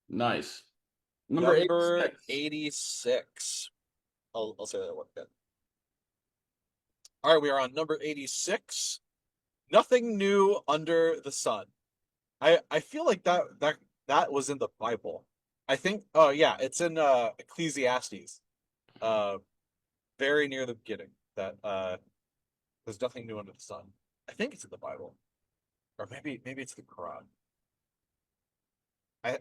Nice. Number Number 86. 86. I'll say that one again. All right, we are on number 86. Nothing new under the sun. I feel like that was in the Bible. I think oh yeah, it's in Ecclesiastes. Uh very near the beginning that there's nothing new under the sun. I think it's in the Bible. Or maybe it's the Quran.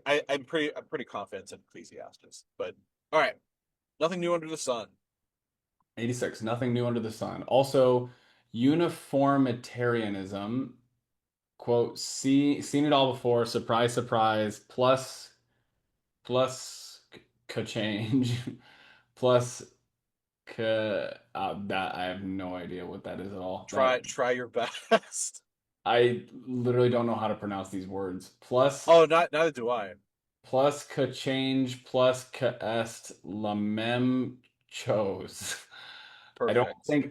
I'm pretty confident it's in Ecclesiastes. But all right. Nothing new under the sun. 86. Nothing new under the sun. Also, uniformitarianism, quote, seen it all before, surprise, surprise, plus change, plus that I have no idea what that is at all. That Try your best. I literally don't know how to pronounce these words. Oh, not neither do I. Plus ka change plus ka est la même chose. Perfect.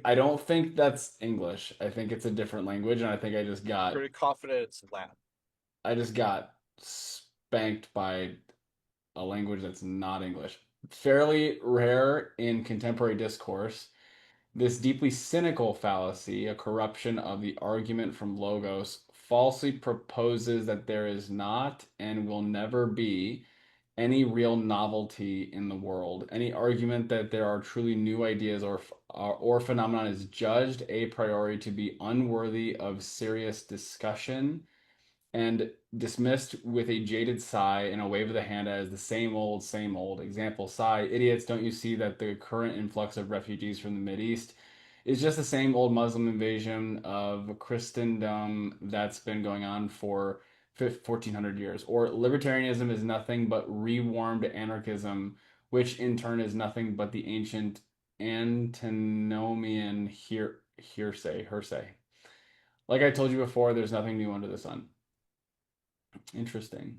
I don't think that's English. I think it's a different language, and I think Pretty confident it's Latin. I just got spanked by a language that's not English. Fairly rare in contemporary discourse, this deeply cynical fallacy, a corruption of the argument from Logos, falsely proposes that there is not and will never be any real novelty in the world. Any argument that there are truly new ideas or phenomenon is judged a priori to be unworthy of serious discussion and dismissed with a jaded sigh and a wave of the hand as the same old, same old. Example, sigh, idiots, don't you see that the current influx of refugees from the Mideast is just the same old Muslim invasion of Christendom that's been going on for 1400 years? Or libertarianism is nothing but rewarmed anarchism, which in turn is nothing but the ancient antinomian hearsay. Like I told you before, there's nothing new under the sun. Interesting.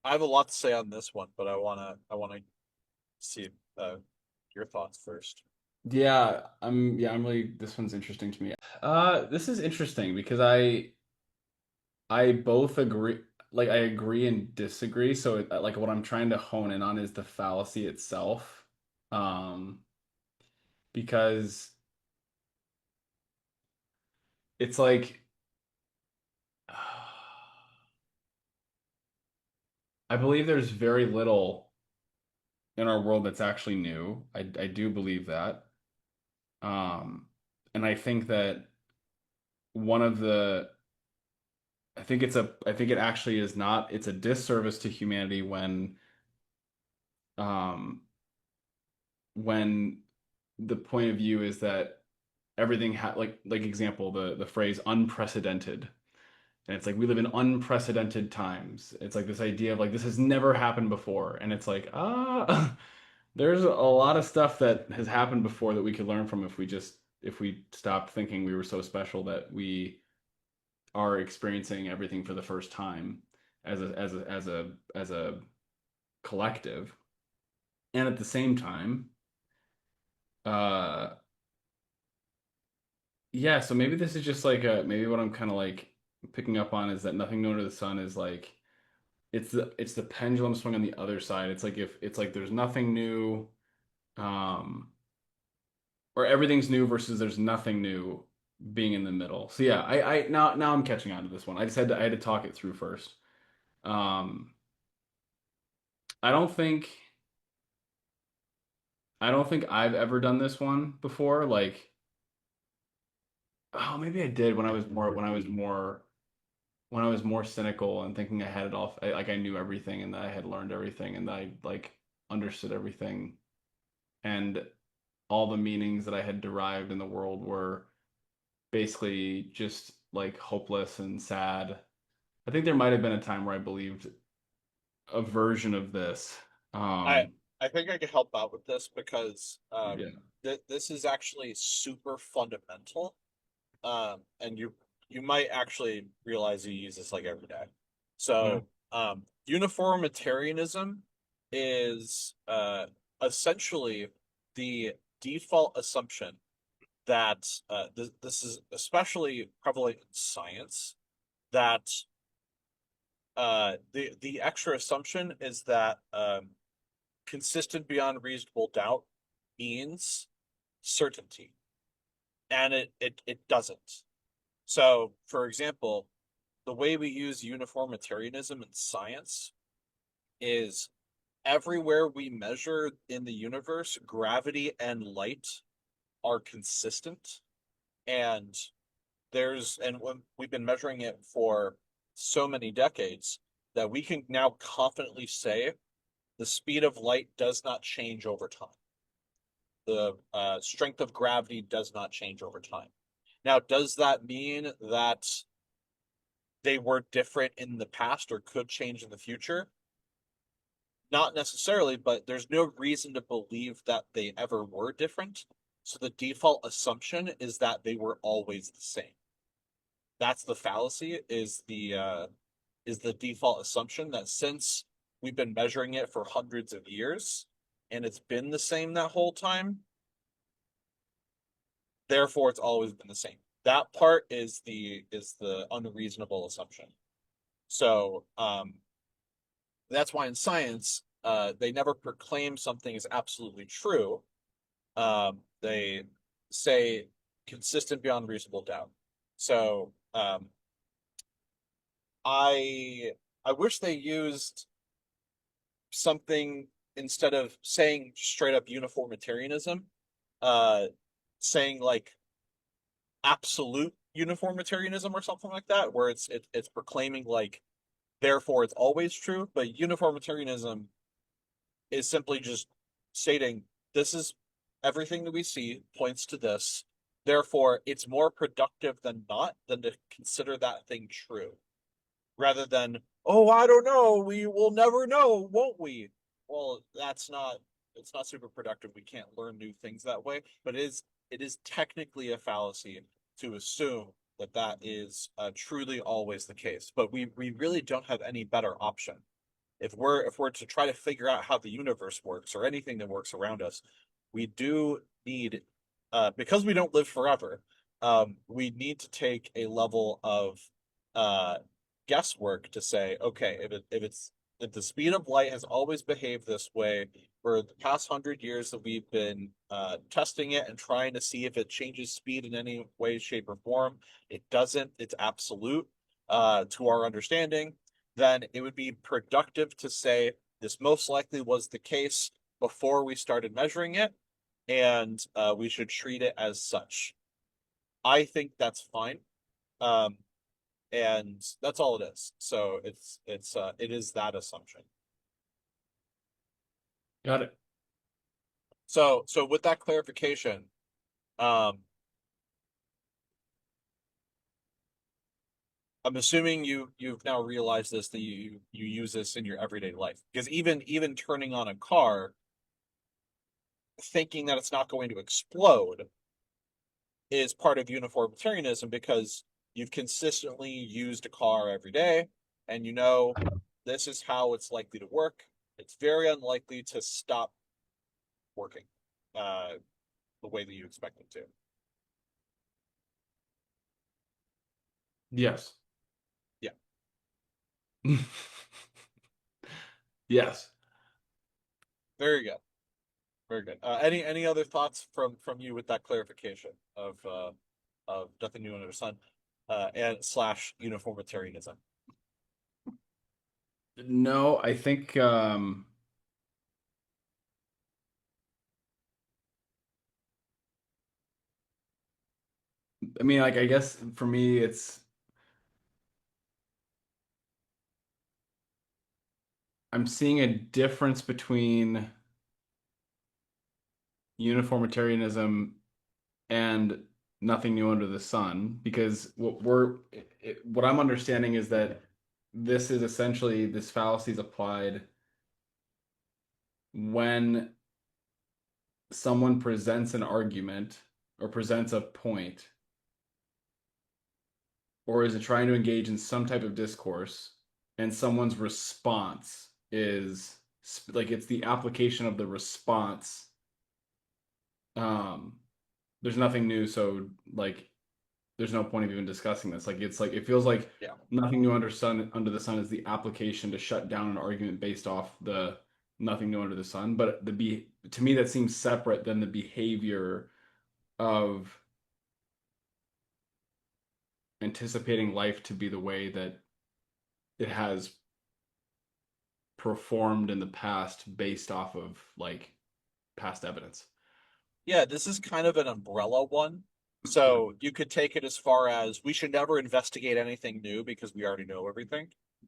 I have a lot to say on this one, but I wanna see uh your thoughts first. I'm really this one's interesting to me. This is interesting because I both agree I agree and disagree. So like what I'm trying to hone in on is the fallacy itself. Um because it's like I believe there's very little in our world that's actually new. I do believe that. Um and I think that one of the I think it actually is not it's a disservice to humanity um when the point of view is that everything like example the phrase unprecedented, and it's like we live in unprecedented times. It's like this idea of like this has never happened before, and it's like there's a lot of stuff that has happened before that we could learn from if we stopped thinking we were so special that we are experiencing everything for the first time as a collective. And at the same time, uh yeah, so maybe this is just like maybe what I'm kind of like picking up on is that nothing new under the sun is like it's the pendulum swing on the other side. It's like if it's like there's nothing new, um or everything's new versus there's nothing new being in the middle. So yeah, I now I'm catching on to this one. I had to talk it through first. Um I don't think I don't think I've ever done this one before. Like, oh, maybe I did when I was more cynical and thinking I had it all, like I knew everything and that I had learned everything and that I like understood everything and all the meanings that I had derived in the world were basically just like hopeless and sad. I think there might have been a time where I believed a version of this. I Um, I think I could help out with this because yeah. this is actually super fundamental. And you might actually realize you use this like every day. Okay. So uniformitarianism is essentially the default assumption that this is especially prevalent in science that The extra assumption is that consistent beyond reasonable doubt means certainty, and it doesn't. So, for example, the way we use uniformitarianism in science is everywhere we measure in the universe, gravity and light are consistent, and when we've been measuring it for so many decades that we can now confidently say the speed of light does not change over time. The strength of gravity does not change over time. Now, does that mean that they were different in the past or could change in the future? Not necessarily, but there's no reason to believe that they ever were different. So the default assumption is that they were always the same. That's the fallacy, is the default assumption that since we've been measuring it for hundreds of years and it's been the same that whole time, therefore it's always been the same. That part is the unreasonable assumption. So that's why in science they never proclaim something as absolutely true. They say consistent beyond reasonable doubt. So I I wish they used something instead of saying straight up uniformitarianism, uh, saying like absolute uniformitarianism or something like that, where it's proclaiming like therefore it's always true. But uniformitarianism is simply just stating this is everything that we see points to this. Therefore, it's more productive than not than to consider that thing true, rather than, oh, I don't know, we will never know, won't we? Well, it's not super productive. We can't learn new things that way, but it is technically a fallacy to assume that that is truly always the case. But we really don't have any better option. If we're to try to figure out how the universe works or anything that works around us, we do need because we don't live forever, we need to take a level of uh guesswork to say, okay, if the speed of light has always behaved this way for the past 100 years that we've been testing it and trying to see if it changes speed in any way, shape, or form, it doesn't. It's absolute to our understanding. Then it would be productive to say this most likely was the case before we started measuring it, and we should treat it as such. I think that's fine. Um, and that's all it is. So it is that assumption. Got it. So with that clarification, um, I'm assuming you've now realized this, that you use this in your everyday life, because even turning on a car, thinking that it's not going to explode, is part of uniformitarianism, because you've consistently used a car every day and you know this is how it's likely to work. It's very unlikely to stop working uh, the way that you expect it to. Yes. Yeah, Yes. very good, very good. Any other thoughts from you with that clarification of nothing new under the sun and slash uniformitarianism? No, I think I mean like I guess for me it's I'm seeing a difference between uniformitarianism and nothing new under the sun because what I'm understanding is that this is essentially this fallacy is applied when someone presents an argument or presents a point or is trying to engage in some type of discourse and someone's response is like it's the application of the response. um there's nothing new, so like there's no point of even discussing this. Like it feels like Yeah. nothing new under the sun is the application to shut down an argument based off the nothing new under the sun. But to me that seems separate than the behavior of anticipating life to be the way that it has performed in the past based off of like past evidence. Yeah, this is kind of an umbrella one. So you could take it as far as we should never investigate anything new because we already know everything.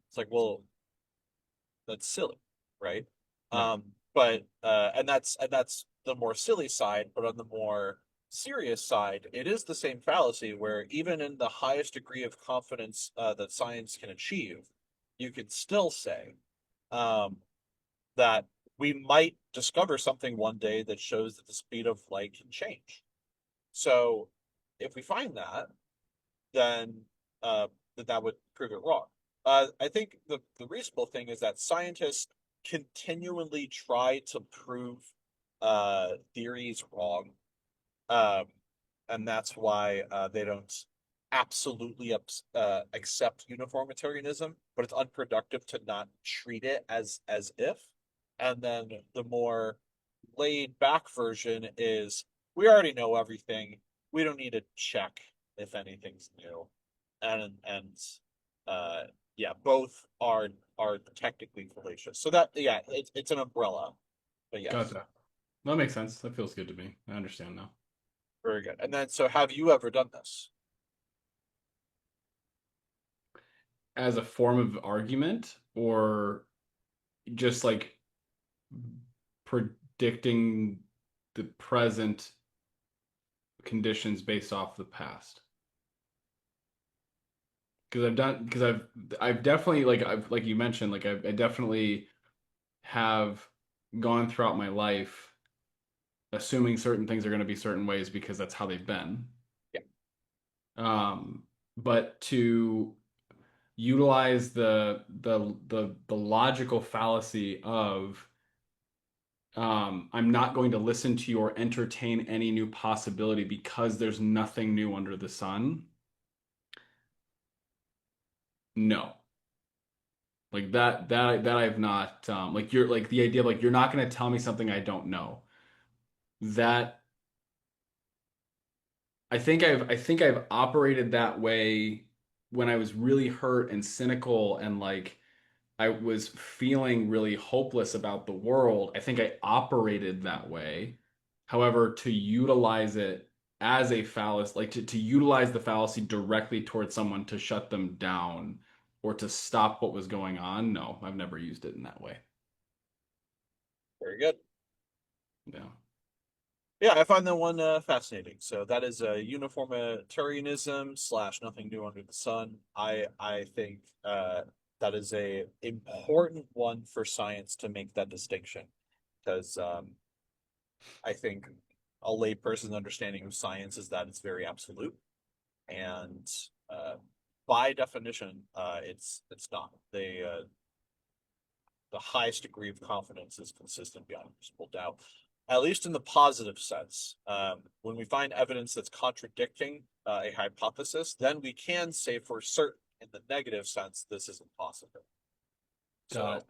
It's like, well, that's silly, right? Yeah. But and that's the more silly side, but on the more serious side, it is the same fallacy where even in the highest degree of confidence that science can achieve, you could still say um, that we might discover something one day that shows that the speed of light can change. So if we find that, then uh, that would prove it wrong. I think the reasonable thing is that scientists continually try to prove theories wrong, um, and that's why they don't absolutely accept uniformitarianism, but it's unproductive to not treat it as if. And then the more laid back version is we already know everything. We don't need to check if anything's new. And uh yeah, both are technically fallacious. So that yeah, it's an umbrella. But yes, Gotcha. That makes sense. That feels good to me. I understand now. very good. And then so have you ever done this? As a form of argument or just like predicting the present conditions based off the past. Because I've definitely I've like you mentioned I definitely have gone throughout my life assuming certain things are going to be certain ways because that's how they've been. Yeah, But to utilize the logical fallacy of I'm not going to listen to you or entertain any new possibility because there's nothing new under the sun. No, like that I've not like you're like the idea of like you're not going to tell me something I don't know. That I think I've operated that way when I was really hurt and cynical and like I was feeling really hopeless about the world. I think I operated that way. However, to utilize it as a fallacy, like to utilize the fallacy directly towards someone to shut them down or to stop what was going on, no, I've never used it in that way. very good. Yeah. Yeah, I find that one fascinating. So that is a uniformitarianism slash nothing new under the sun. I think that is a important one for science to make that distinction because I think a layperson's understanding of science is that it's very absolute, and uh, by definition, it's not. The highest degree of confidence is consistent beyond reasonable doubt, at least in the positive sense. When we find evidence that's contradicting a hypothesis, then we can say for certain in the negative sense this isn't possible. Got So, it.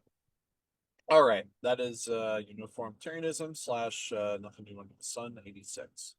all right, that is uniformitarianism slash nothing new under the sun 86.